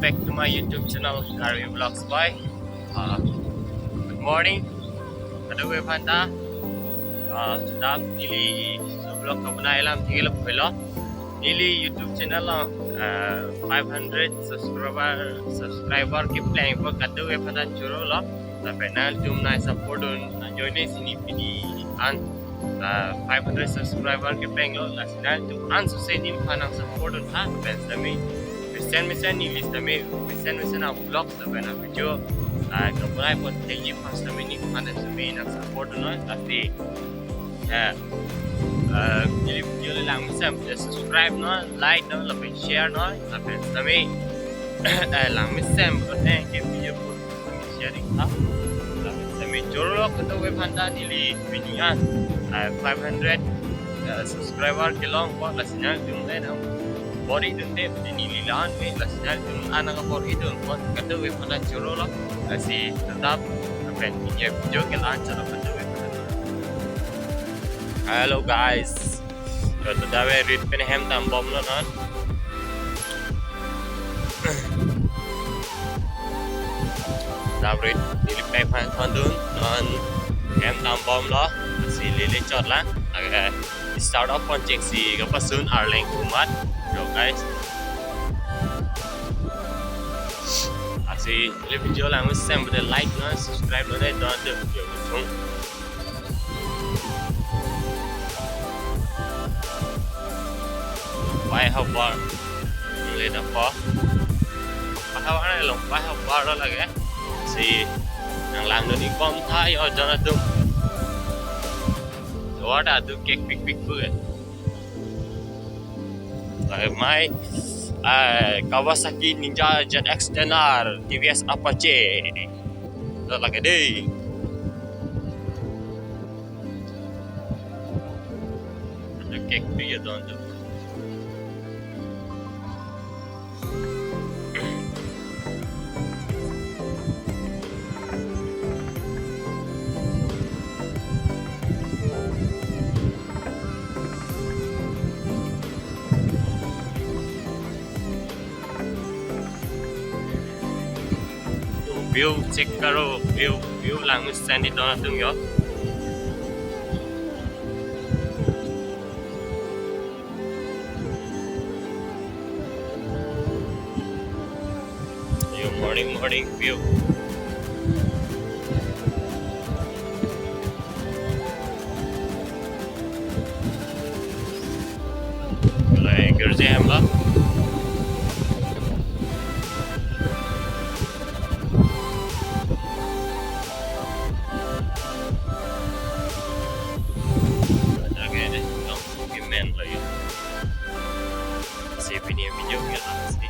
back to my YouTube channel, Karbi Vlogs Boy. Good morning. Ada we panda. Sedap nili vlog kau benar alam tinggal pula. Nili YouTube channel 500 subscriber ke plan ko kata we panda churo lo. Tapi nal jom nai support join sini pidi an 500 subscriber ke plan lo. Nal jom an susah ni panang support ha. Pensami Mission ni list kami mission nak vlog tapi nak video kemudian pun tinggi pas kami ni mana kami nak support no tapi jadi video lang mission subscribe no like no lebih share no tapi kami lang mission boleh ke video pun kami sharing ha tapi kami joro kita web handa ni video 500 subscriber kelong buat lasnya jumlah nam body dende ini lilan me lasnya jum anak body itu pun kata we pada juro lah asi tetap apa ini video ke lancar pada we hello guys kita dah read pen hem tam bom lo non dah read dilip pe pan thondun non hem tam bom lo asi lele chot lah start off on check si kapasun arleng kumat yo guys asi video lang sem boleh like no subscribe no dai don de yo chung bài học bò lên đó có bài học này là bài học bò đó là cái gì nàng làm được đi con thay ở cho nó đúng đó đã được cái big bự rồi mai Kawasaki Ninja ZX-10R TVS Apache đó là cái đi được cái big đó được view check karo view lang stand dito na tung yo yung morning view like kerja em lah video ke asli